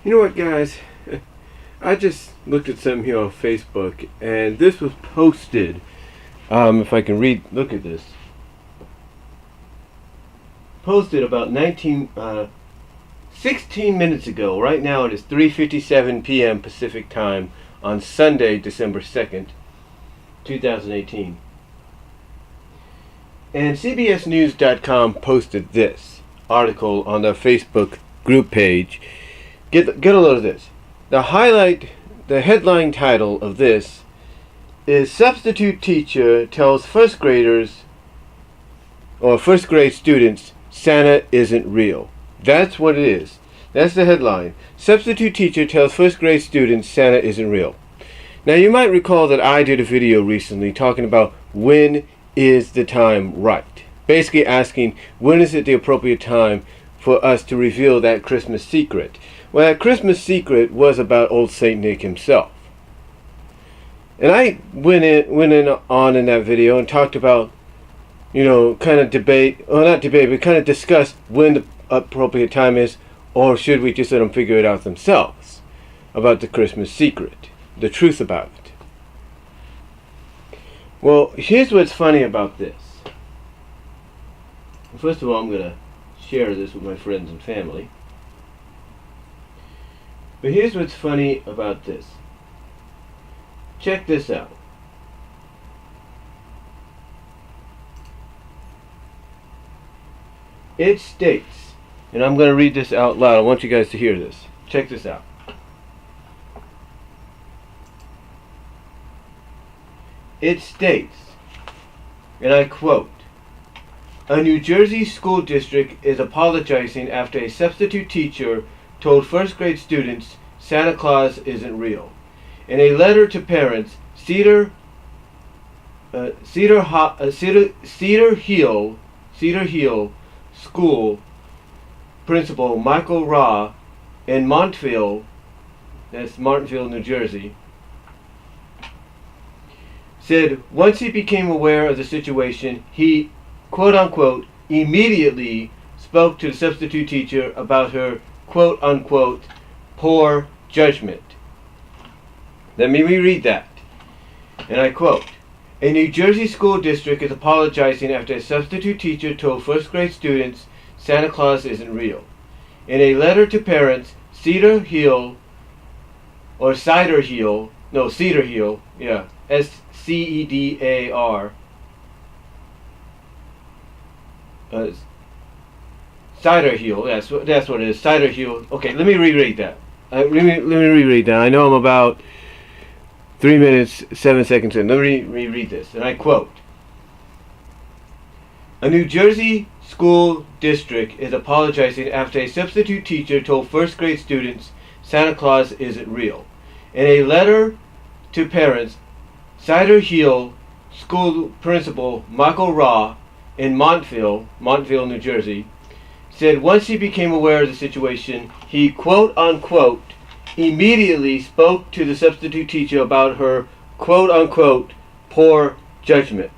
You know what, guys? I just looked at something here on Facebook, and this was posted. If I can look at this. Posted about 16 minutes ago. Right now it is 3:57 p.m. Pacific Time on Sunday, December 2nd, 2018. And CBSNews.com posted this article on their Facebook group page. Get a load of this. The headline title of this is Substitute Teacher Tells First Grade Students Santa Isn't Real. That's what it is. That's the headline. Substitute Teacher Tells First Grade Students Santa Isn't Real. Now you might recall that I did a video recently talking about when is the time right. Basically asking when is it the appropriate time for us to reveal that Christmas secret. Well, that Christmas secret was about old Saint Nick himself. And I went on in that video and talked about, kind of discussed when the appropriate time is, or should we just let them figure it out themselves about the Christmas secret, the truth about it. Well, here's what's funny about this. First of all, I'm going to share this with my friends and family. But here's what's funny about this. Check this out. It states, and I'm going to read this out loud. I want you guys to hear this. Check this out. It states, and I quote, "A New Jersey school district is apologizing after a substitute teacher told first grade students Santa Claus isn't real. In a letter to parents, Cedar Hill School Principal Michael Ra in Montville, that's Montville, New Jersey, said once he became aware of the situation, he, quote unquote, immediately spoke to the substitute teacher about her, quote unquote, poor judgment." Let me reread that. And I quote, "A New Jersey school district is apologizing after a substitute teacher told first grade students Santa Claus isn't real. In a letter to parents, Cedar Hill, Cider Hill, SCEDAR, Cider Hill, that's what it is, Cider Hill. Okay, let me reread that. Let me reread that. I know I'm about 3 minutes, 7 seconds in. Let me reread this, and I quote, "A New Jersey school district is apologizing after a substitute teacher told first grade students Santa Claus isn't real. In a letter to parents, Cider Hill School Principal Michael Ra in Montville, New Jersey, said once he became aware of the situation, he, quote unquote, immediately spoke to the substitute teacher about her, quote unquote, poor judgment."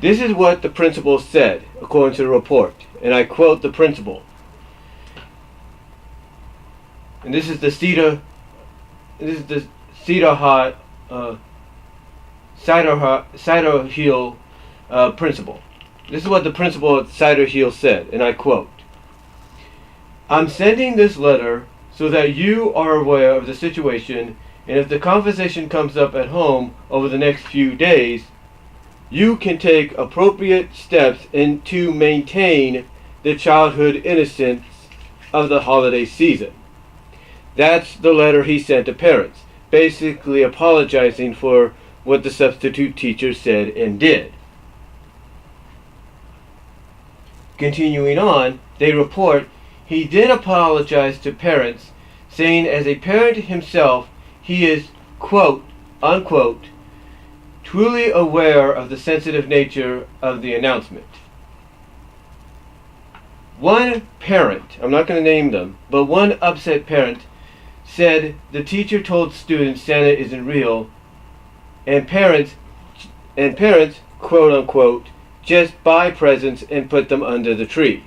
This is what the principal said, according to the report, and I quote the principal. And this is the Cider Hill principal. This is what the principal at Cider Hill said, and I quote, "I'm sending this letter so that you are aware of the situation, and if the conversation comes up at home over the next few days, you can take appropriate steps to maintain the childhood innocence of the holiday season." That's the letter he sent to parents, basically apologizing for what the substitute teacher said and did. Continuing on, they report he then apologized to parents, saying as a parent himself, he is, quote unquote, truly aware of the sensitive nature of the announcement. One parent, I'm not going to name them, but one upset parent said the teacher told students Santa isn't real, and parents, quote unquote, just buy presents and put them under the tree.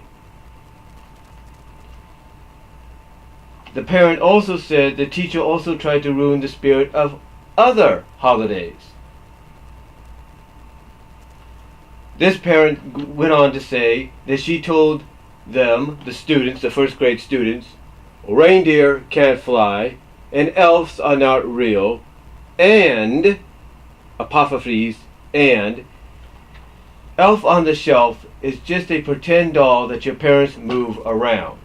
The parent also said the teacher also tried to ruin the spirit of other holidays. This parent went on to say that she told them, the students, the first grade students, reindeer can't fly, and elves are not real, and, apostrophes, and, elf on the shelf is just a pretend doll that your parents move around.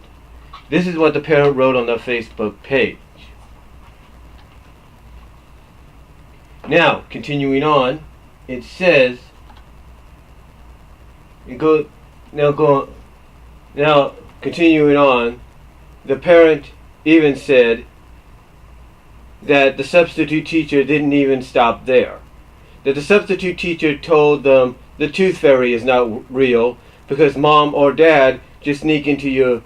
This is what the parent wrote on their Facebook page. Now, continuing on, it says, now continuing on, the parent even said that the substitute teacher didn't even stop there. That the substitute teacher told them the tooth fairy is not real because mom or dad just sneak into your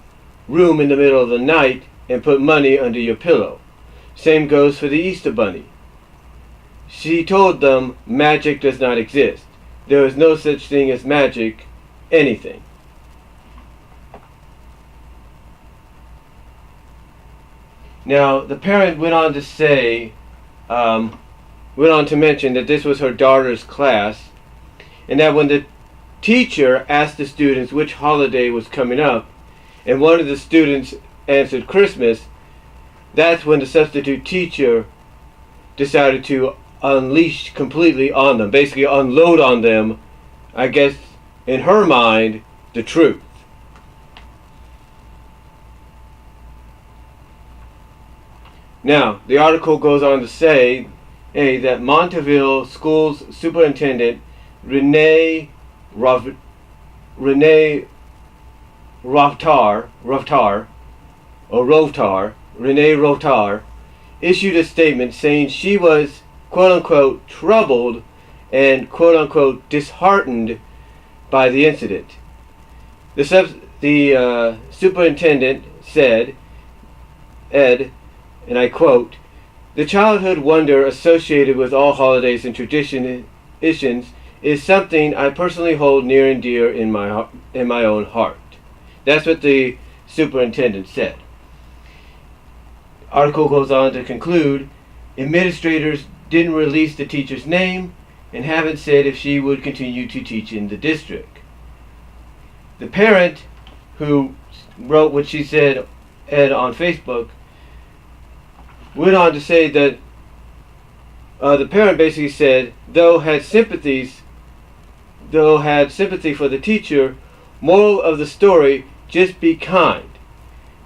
room in the middle of the night and put money under your pillow. Same goes for the Easter Bunny. She told them magic does not exist. There is no such thing as magic, anything. Now, the parent went on to say, went on to mention that this was her daughter's class, and that when the teacher asked the students which holiday was coming up, and one of the students answered Christmas, that's when the substitute teacher decided to unleash completely on them, basically unload on them, I guess, in her mind, the truth. Now, the article goes on to say that Montville School's superintendent, Renee Rovtar, issued a statement saying she was, quote-unquote, troubled and, quote-unquote, disheartened by the incident. The superintendent said, and I quote, "The childhood wonder associated with all holidays and traditions is something I personally hold near and dear in my own heart." That's what the superintendent said. Article goes on to conclude, administrators didn't release the teacher's name and haven't said if she would continue to teach in the district. The parent who wrote what she said on Facebook went on to say that the parent basically said, though had sympathy for the teacher, moral of the story, just be kind.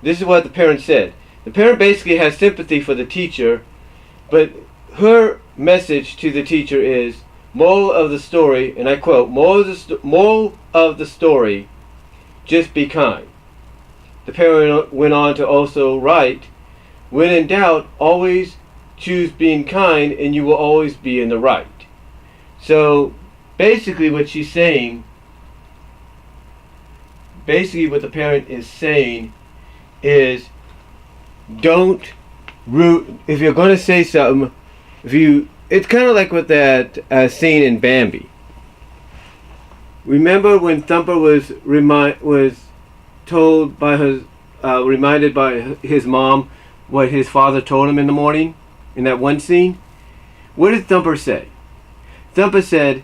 This is what the parent said. The parent basically has sympathy for the teacher, but her message to the teacher is, moral of the story, and I quote, moral of the story, just be kind. The parent went on to also write, when in doubt, always choose being kind and you will always be in the right. So basically what she's saying, what the parent is saying is, don't root, if you're going to say something, it's kind of like with that scene in Bambi. Remember when Thumper was told by reminded by his mom what his father told him in the morning in that one scene? What did Thumper say? Thumper said,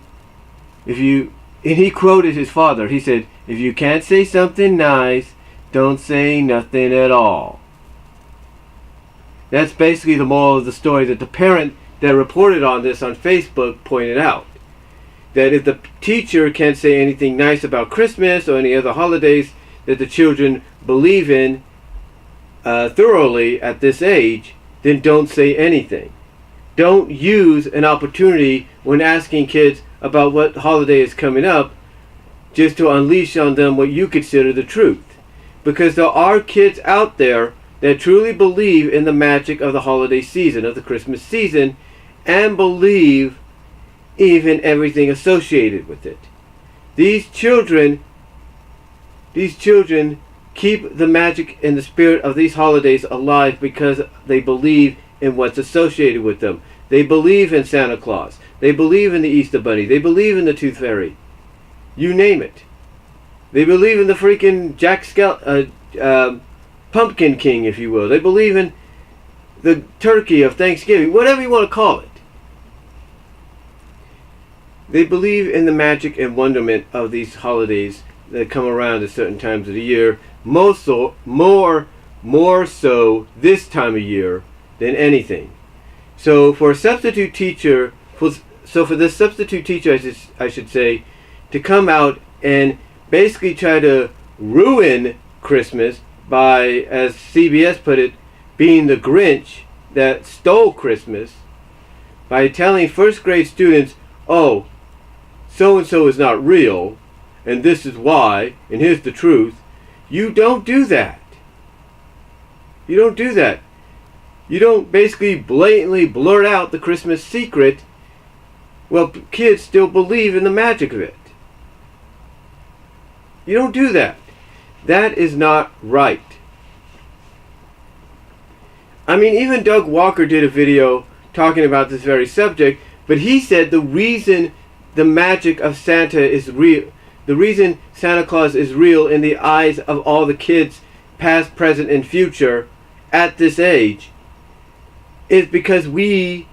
and he quoted his father, he said, if you can't say something nice, don't say nothing at all. That's basically the moral of the story that the parent that reported on this on Facebook pointed out. That if the teacher can't say anything nice about Christmas or any other holidays that the children believe in thoroughly at this age, then don't say anything. Don't use an opportunity when asking kids about what holiday is coming up just to unleash on them what you consider the truth. Because there are kids out there that truly believe in the magic of the holiday season, of the Christmas season, and believe even everything associated with it. These children keep the magic and the spirit of these holidays alive because they believe in what's associated with them. They believe in Santa Claus. They believe in the Easter Bunny. They believe in the Tooth Fairy. You name it. They believe in the freaking pumpkin king, if you will. They believe in the turkey of Thanksgiving, whatever you want to call it. They believe in the magic and wonderment of these holidays that come around at certain times of the year, more so this time of year than anything. So for a substitute teacher, for this substitute teacher, I should say, to come out and basically try to ruin Christmas by, as CBS put it, being the Grinch that stole Christmas, by telling first grade students, oh, so-and-so is not real, and this is why, and here's the truth. You don't do that. You don't do that. You don't basically blatantly blurt out the Christmas secret. Well, kids still believe in the magic of it. You don't do that. That is not right. I mean, even Doug Walker did a video talking about this very subject, but he said the reason the magic of Santa is real, the reason Santa Claus is real in the eyes of all the kids, past, present, and future, at this age, is because we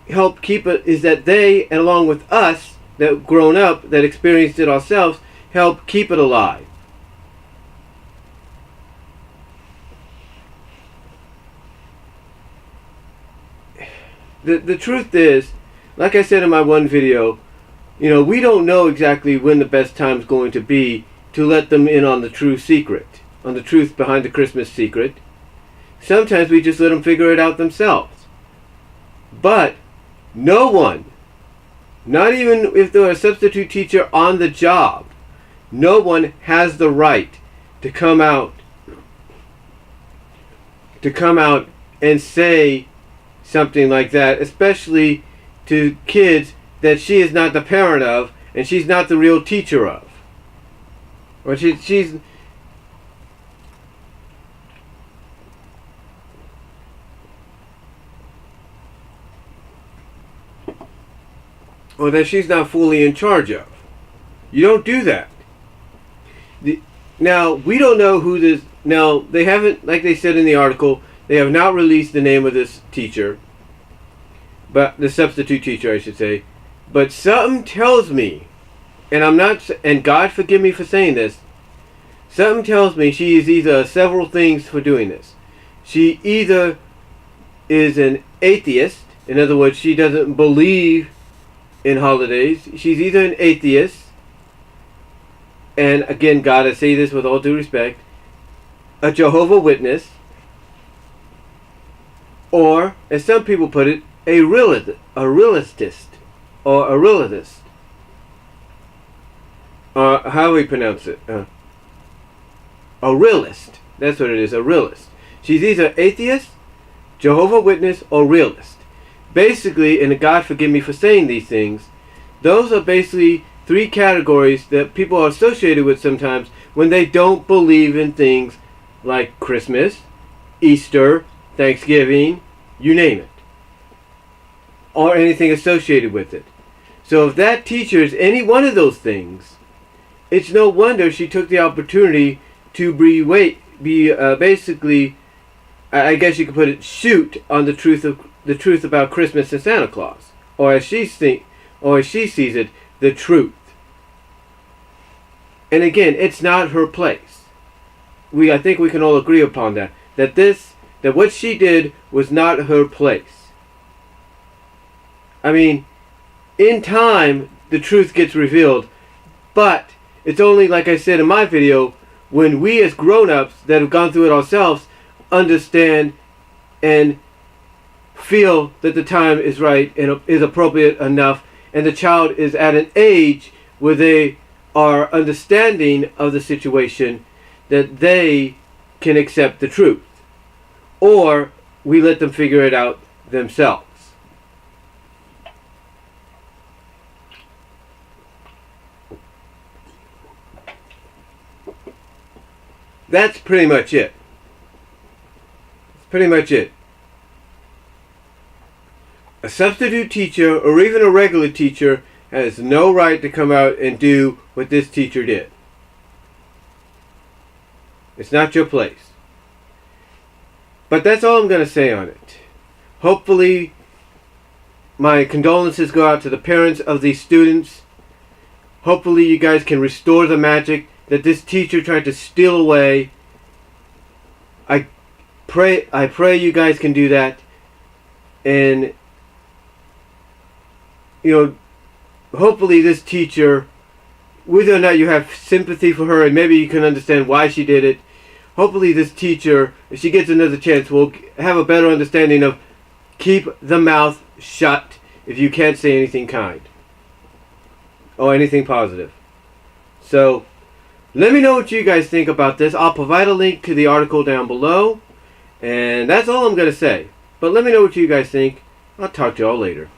help keep it, is that they, and along with us, that grown up, that experienced it ourselves, help keep it alive. The truth is, like I said in my one video, we don't know exactly when the best time is going to be to let them in on the true secret, on the truth behind the Christmas secret. Sometimes we just let them figure it out themselves. But no one, not even if they're a substitute teacher on the job, no one has the right to come out and say something like that, especially to kids that she is not the parent of and she's not the real teacher of. Or she's or that she's not fully in charge of. You don't do that. Now, we don't know who this... Now, they haven't, like they said in the article, they have not released the name of this teacher. But the substitute teacher, I should say. But something tells me, and God forgive me for saying this, something tells me she is either several things for doing this. She either is an atheist, in other words, she doesn't believe in holidays. She's either an atheist, and again, God, I say this with all due respect, a Jehovah's Witness, or, as some people put it, a realist, or a realist. How do we pronounce it? A realist. That's what it is, a realist. She's either atheist, Jehovah's Witness, or realist. Basically, and God forgive me for saying these things, those are basically three categories that people are associated with sometimes when they don't believe in things like Christmas, Easter, Thanksgiving, you name it, or anything associated with it. So if that teacher is any one of those things, it's no wonder she took the opportunity to basically, I guess you could put it, shoot on the truth about Christmas and Santa Claus, or as she sees it, the truth. And again, it's not her place. I think we can all agree upon that. That what she did was not her place. I mean, in time, the truth gets revealed, but it's only, like I said in my video, when we as grown-ups that have gone through it ourselves understand and feel that the time is right and is appropriate enough, and the child is at an age where they are understanding of the situation, that they can accept the truth. Or we let them figure it out themselves. That's pretty much it. That's pretty much it. A substitute teacher, or even a regular teacher, has no right to come out and do what this teacher did. It's not your place. But that's all I'm going to say on it. Hopefully, my condolences go out to the parents of these students. Hopefully you guys can restore the magic that this teacher tried to steal away. I pray you guys can do that. And, hopefully this teacher, whether or not you have sympathy for her and maybe you can understand why she did it, hopefully this teacher, if she gets another chance, will have a better understanding of keep the mouth shut if you can't say anything kind or anything positive. So, let me know what you guys think about this. I'll provide a link to the article down below. And that's all I'm going to say. But let me know what you guys think. I'll talk to y'all later.